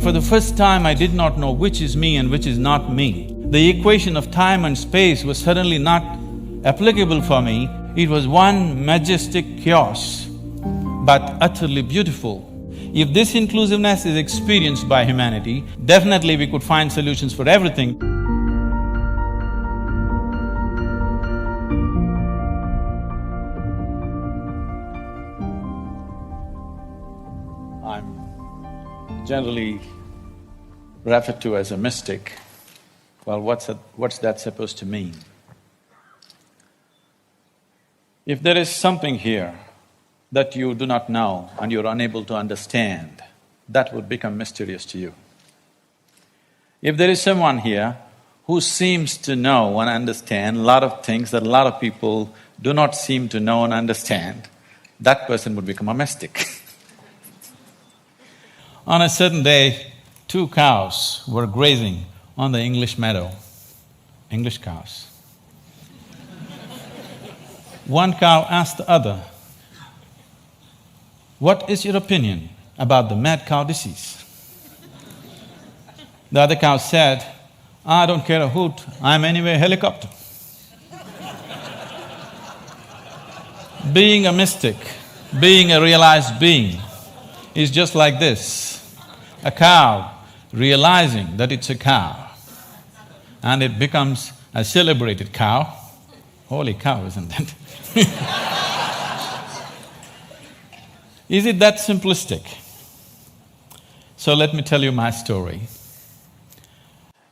For the first time, I did not know which is me and which is not me. The equation of time and space was suddenly not applicable for me. It was one majestic chaos, but utterly beautiful. If this inclusiveness is experienced by humanity, definitely we could find solutions for everything. I'm generally referred to as a mystic. Well, what's that supposed to mean? If there is something here that you do not know and you're unable to understand, that would become mysterious to you. If there is someone here who seems to know and understand a lot of things that a lot of people do not seem to know and understand, that person would become a mystic. On a certain day, 2 cows were grazing on the English meadow, English cows. One cow asked the other, "What is your opinion about the mad cow disease?" The other cow said, "I don't care a hoot, I'm anyway a helicopter." Being a mystic, being a realized being is just like this. A cow realizing that it's a cow and it becomes a celebrated cow. Holy cow, isn't it? Is it that simplistic? So let me tell you my story.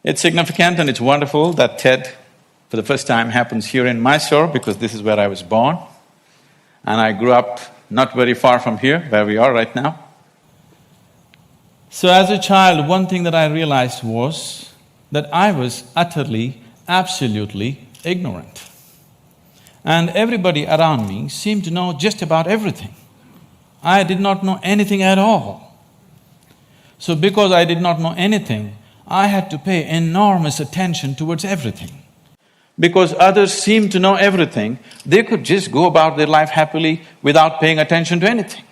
It's significant and it's wonderful that TED for the first time happens here in Mysore because this is where I was born. And I grew up not very far from here, where we are right now. So as a child, one thing that I realized was that I was utterly, absolutely ignorant. And everybody around me seemed to know just about everything. I did not know anything at all. So because I did not know anything, I had to pay enormous attention towards everything. Because others seemed to know everything, they could just go about their life happily without paying attention to anything.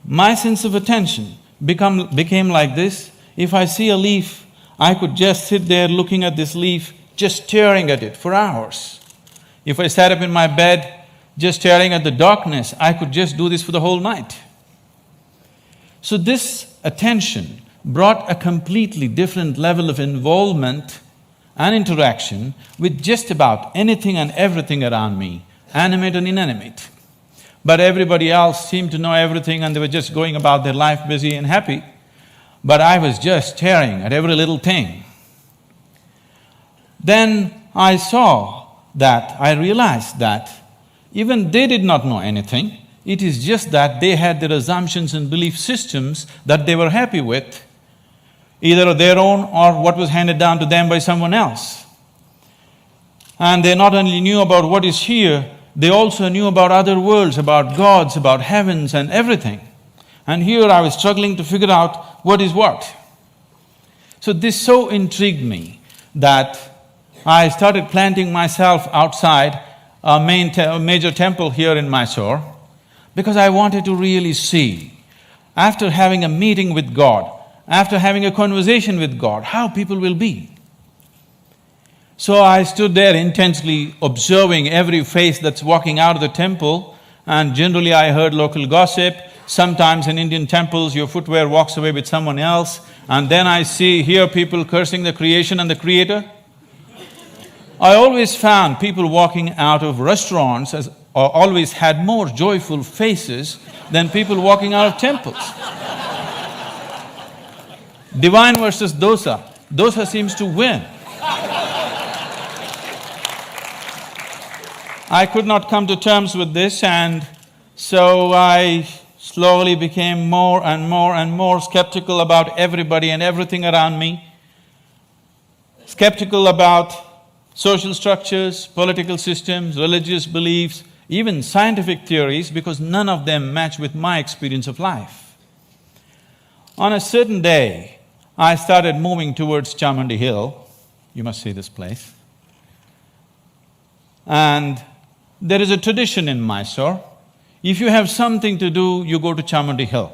My sense of attention became like this. If I see a leaf, I could just sit there looking at this leaf, just staring at it for hours. If I sat up in my bed, just staring at the darkness, I could just do this for the whole night. So this attention brought a completely different level of involvement and interaction with just about anything and everything around me, animate and inanimate. But everybody else seemed to know everything and they were just going about their life busy and happy. But I was just staring at every little thing. Then I realized that even they did not know anything, it is just that they had their assumptions and belief systems that they were happy with, either their own or what was handed down to them by someone else. And they not only knew about what is here, they also knew about other worlds, about gods, about heavens and everything. And here I was struggling to figure out what is what. So this so intrigued me that I started planting myself outside a major temple here in Mysore because I wanted to really see, after having a meeting with God, after having a conversation with God, how people will be. So I stood there intensely observing every face that's walking out of the temple, and generally I heard local gossip. Sometimes in Indian temples, your footwear walks away with someone else, and then I hear people cursing the creation and the creator. I always found people walking out of restaurants always had more joyful faces than people walking out of temples. Divine versus dosa. Dosa seems to win. I could not come to terms with this, and so I slowly became more and more and more skeptical about everybody and everything around me. Skeptical about social structures, political systems, religious beliefs, even scientific theories, because none of them match with my experience of life. On a certain day, I started moving towards Chamandi Hill. You must see this place. And there is a tradition in Mysore. If you have something to do, you go to Chamandi Hill.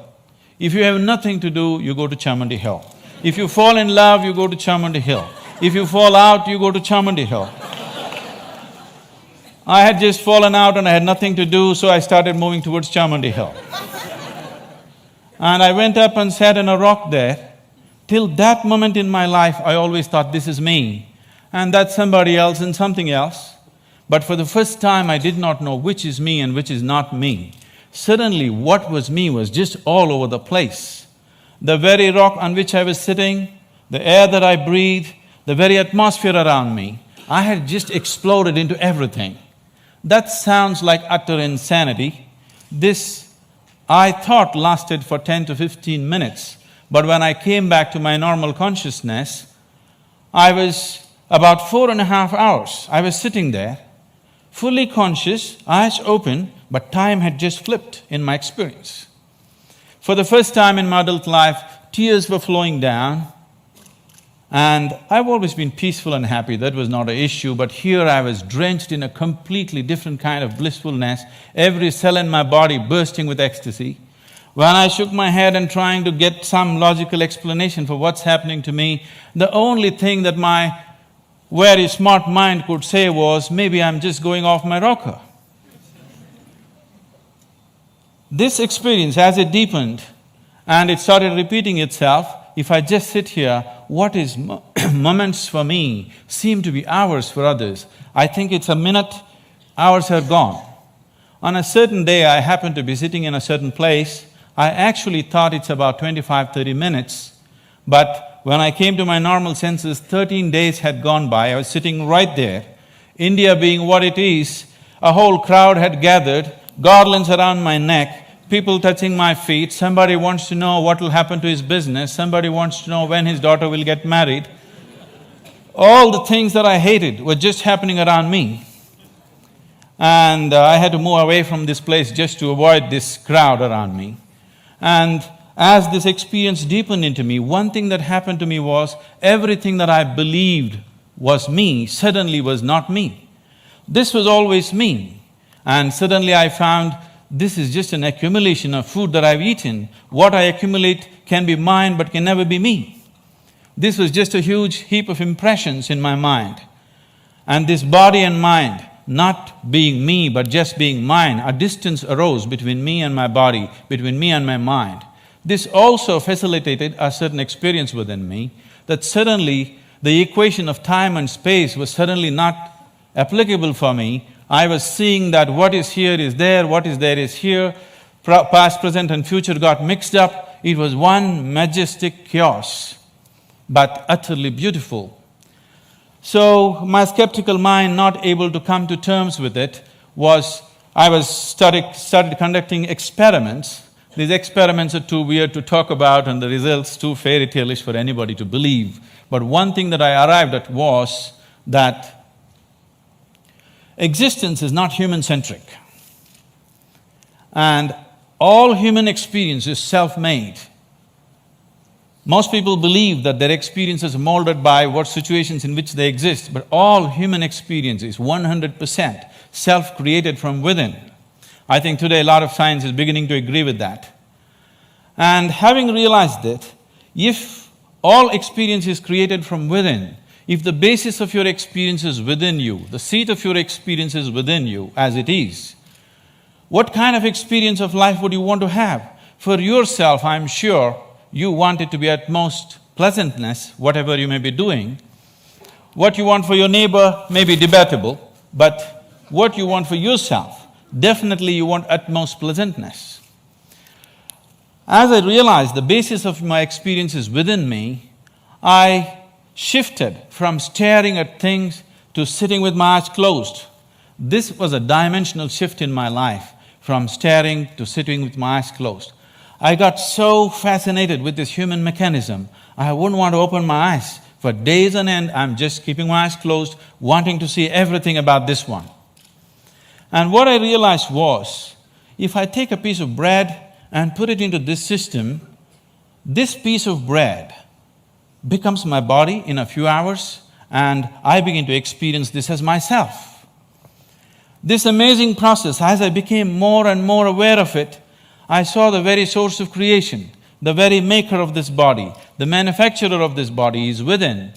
If you have nothing to do, you go to Chamundi Hill. If you fall in love, you go to Chamundi Hill. If you fall out, you go to Chamundi Hill. I had just fallen out and I had nothing to do, so I started moving towards Chamundi Hill. And I went up and sat on a rock there. Till that moment in my life, I always thought, this is me, and that's somebody else and something else. But for the first time, I did not know which is me and which is not me. Suddenly, what was me was just all over the place. The very rock on which I was sitting, the air that I breathed, the very atmosphere around me, I had just exploded into everything. That sounds like utter insanity. This, I thought, lasted for 10 to 15 minutes. But when I came back to my normal consciousness, I was about 4.5 hours. I was sitting there, fully conscious, eyes open, but time had just flipped in my experience. For the first time in my adult life, tears were flowing down, and I've always been peaceful and happy, that was not an issue, but here I was drenched in a completely different kind of blissfulness, every cell in my body bursting with ecstasy. When I shook my head and trying to get some logical explanation for what's happening to me, the only thing that my very smart mind could say was, maybe I'm just going off my rocker. This experience, as it deepened and it started repeating itself, if I just sit here, what is moments for me seem to be hours for others. I think it's a minute, hours are gone. On a certain day, I happened to be sitting in a certain place. I actually thought it's about 25–30 minutes, but when I came to my normal senses, 13 days had gone by. I was sitting right there. India being what it is, a whole crowd had gathered, garlands around my neck, people touching my feet, somebody wants to know what will happen to his business, somebody wants to know when his daughter will get married. All the things that I hated were just happening around me. And I had to move away from this place just to avoid this crowd around me. And as this experience deepened into me, one thing that happened to me was, everything that I believed was me suddenly was not me. This was always me. And suddenly I found, this is just an accumulation of food that I've eaten. What I accumulate can be mine but can never be me. This was just a huge heap of impressions in my mind. And this body and mind, not being me but just being mine, a distance arose between me and my body, between me and my mind. This also facilitated a certain experience within me, that suddenly the equation of time and space was suddenly not applicable for me. I was seeing that what is here is there, what is there is here, past, present and future got mixed up. It was one majestic chaos, but utterly beautiful. So, my skeptical mind, not able to come to terms with it, started conducting experiments. These experiments are too weird to talk about and the results too fairy tale-ish for anybody to believe. But one thing that I arrived at was that existence is not human-centric. And all human experience is self-made. Most people believe that their experiences are molded by what situations in which they exist, but all human experience is 100% self-created from within. I think today a lot of science is beginning to agree with that. And having realized that, if all experience is created from within, if the basis of your experience is within you, the seat of your experience is within you as it is, what kind of experience of life would you want to have? For yourself, I'm sure, you want it to be at most pleasantness, whatever you may be doing. What you want for your neighbor may be debatable, but what you want for yourself, definitely you want utmost pleasantness. As I realized the basis of my experience is within me, I shifted from staring at things to sitting with my eyes closed. This was a dimensional shift in my life, from staring to sitting with my eyes closed. I got so fascinated with this human mechanism, I wouldn't want to open my eyes. For days on end, I'm just keeping my eyes closed, wanting to see everything about this one. And what I realized was, if I take a piece of bread and put it into this system, this piece of bread becomes my body in a few hours, and I begin to experience this as myself. This amazing process, as I became more and more aware of it, I saw the very source of creation. The very maker of this body, the manufacturer of this body is within.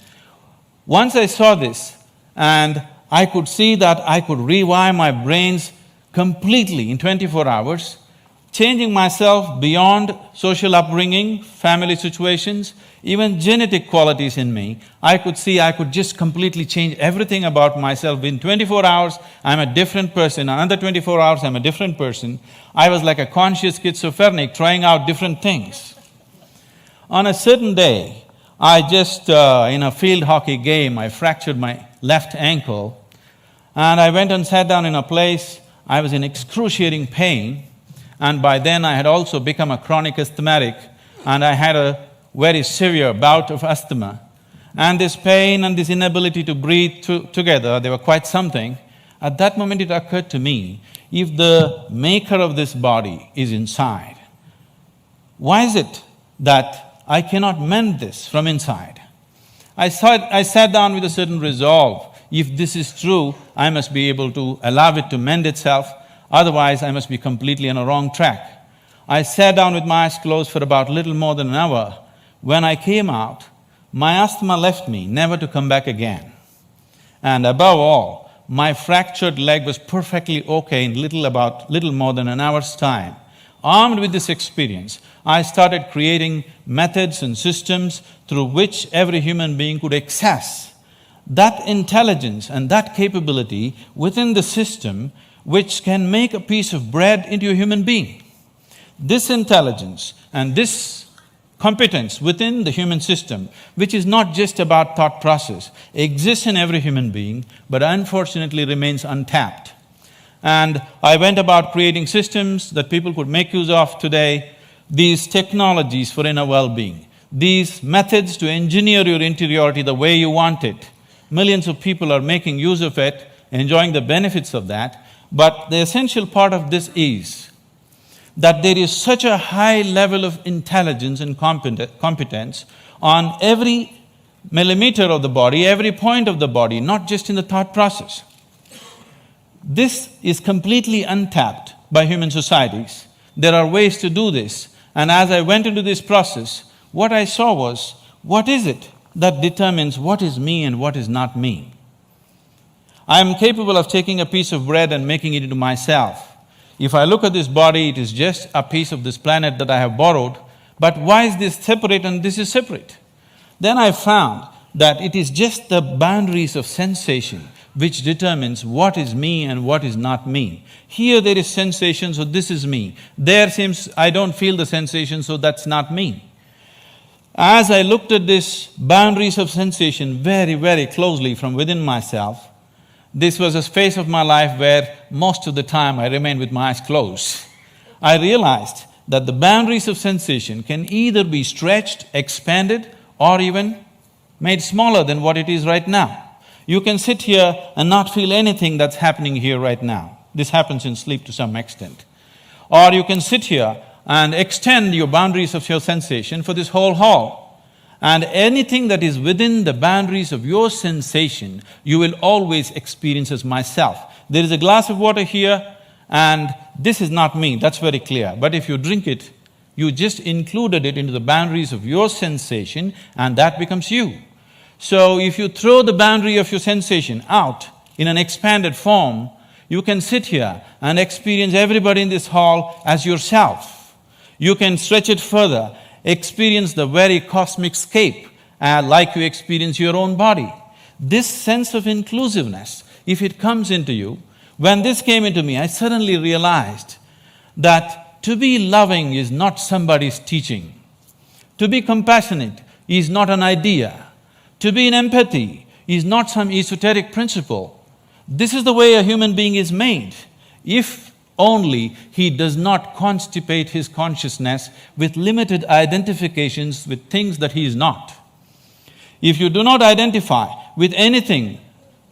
Once I saw this, and I could see that I could rewire my brains completely in 24 hours, changing myself beyond social upbringing, family situations, even genetic qualities in me. I could see I could just completely change everything about myself. In 24 hours, I'm a different person. Another 24 hours, I'm a different person. I was like a conscious schizophrenic trying out different things. On a certain day, I just, in a field hockey game, I fractured my left ankle, and I went and sat down in a place. I was in excruciating pain, and by then I had also become a chronic asthmatic, and I had a very severe bout of asthma. And this pain and this inability to breathe together, they were quite something. At that moment it occurred to me, if the maker of this body is inside, why is it that I cannot mend this from inside? I sat down with a certain resolve. If this is true, I must be able to allow it to mend itself, otherwise I must be completely on a wrong track. I sat down with my eyes closed for about little more than an hour. When I came out, my asthma left me, never to come back again. And above all, my fractured leg was perfectly okay in little more than an hour's time. Armed with this experience, I started creating methods and systems through which every human being could access that intelligence and that capability within the system which can make a piece of bread into a human being. This intelligence and this competence within the human system, which is not just about thought process, exists in every human being, but unfortunately remains untapped. And I went about creating systems that people could make use of today, these technologies for inner well-being, these methods to engineer your interiority the way you want it. Millions of people are making use of it, enjoying the benefits of that, but the essential part of this is that there is such a high level of intelligence and competence on every millimeter of the body, every point of the body, not just in the thought process. This is completely untapped by human societies. There are ways to do this, and as I went into this process, what I saw was, what is it that determines what is me and what is not me? I am capable of taking a piece of bread and making it into myself. If I look at this body, it is just a piece of this planet that I have borrowed, but why is this separate and this is separate? Then I found that it is just the boundaries of sensation which determines what is me and what is not me. Here there is sensation, so this is me. There seems I don't feel the sensation, so that's not me. As I looked at this boundaries of sensation very, very closely from within myself, this was a phase of my life where most of the time I remained with my eyes closed. I realized that the boundaries of sensation can either be stretched, expanded, or even made smaller than what it is right now. You can sit here and not feel anything that's happening here right now. This happens in sleep to some extent. Or you can sit here and extend your boundaries of your sensation for this whole hall. And anything that is within the boundaries of your sensation, you will always experience as myself. There is a glass of water here, and this is not me, that's very clear. But if you drink it, you just included it into the boundaries of your sensation, and that becomes you. So if you throw the boundary of your sensation out in an expanded form, you can sit here and experience everybody in this hall as yourself. You can stretch it further, experience the very cosmic scape like you experience your own body. This sense of inclusiveness, if it comes into you, when this came into me, I suddenly realized that to be loving is not somebody's teaching. To be compassionate is not an idea. To be in empathy is not some esoteric principle. This is the way a human being is made, if only he does not constipate his consciousness with limited identifications with things that he is not. If you do not identify with anything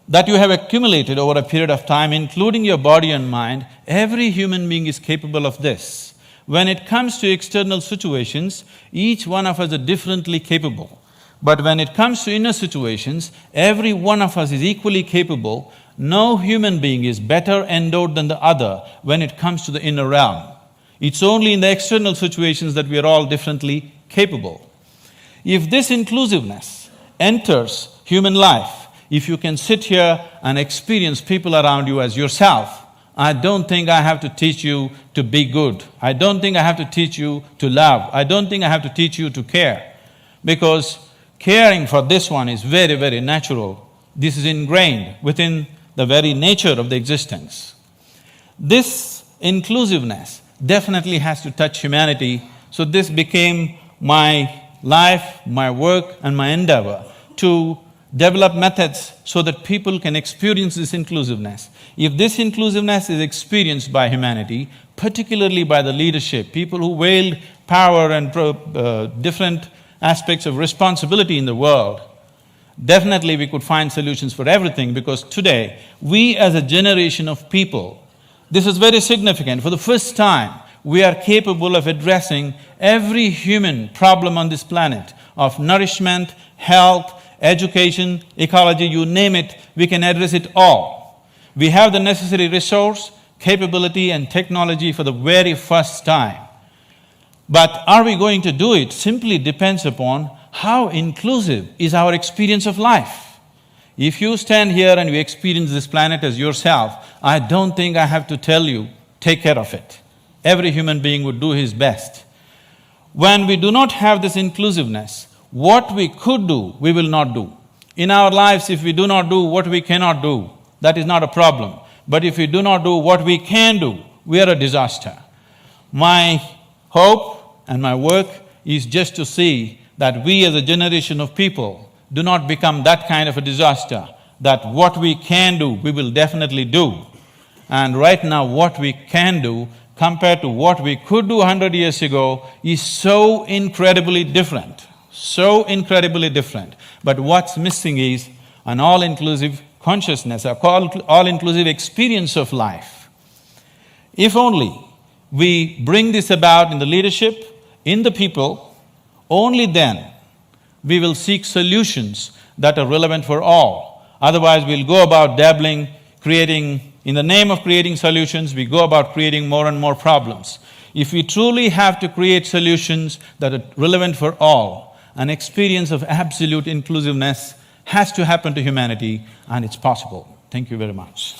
that you have accumulated over a period of time, including your body and mind, every human being is capable of this. When it comes to external situations, each one of us is differently capable. But when it comes to inner situations, every one of us is equally capable. No human being is better endowed than the other when it comes to the inner realm. It's only in the external situations that we are all differently capable. If this inclusiveness enters human life, if you can sit here and experience people around you as yourself, I don't think I have to teach you to be good. I don't think I have to teach you to love. I don't think I have to teach you to care. Because caring for this one is very, very natural. This is ingrained within the very nature of the existence. This inclusiveness definitely has to touch humanity, so this became my life, my work and my endeavor to develop methods so that people can experience this inclusiveness. If this inclusiveness is experienced by humanity, particularly by the leadership, people who wield power and different aspects of responsibility in the world, definitely we could find solutions for everything, because today, we as a generation of people, this is very significant. For the first time, we are capable of addressing every human problem on this planet of nourishment, health, education, ecology, you name it, we can address it all. We have the necessary resource, capability and technology for the very first time. But are we going to do it simply depends upon how inclusive is our experience of life. If you stand here and you experience this planet as yourself, I don't think I have to tell you, take care of it. Every human being would do his best. When we do not have this inclusiveness, what we could do, we will not do. In our lives, if we do not do what we cannot do, that is not a problem. But if we do not do what we can do, we are a disaster. My hope and my work is just to see that we as a generation of people do not become that kind of a disaster, that what we can do, we will definitely do. And right now what we can do compared to what we could do 100 years ago is so incredibly different, so incredibly different. But what's missing is an all-inclusive consciousness, a all-inclusive experience of life. If only we bring this about in the leadership, in the people, only then we will seek solutions that are relevant for all. Otherwise, we'll go about dabbling, creating… In the name of creating solutions, we go about creating more and more problems. If we truly have to create solutions that are relevant for all, an experience of absolute inclusiveness has to happen to humanity, and it's possible. Thank you very much.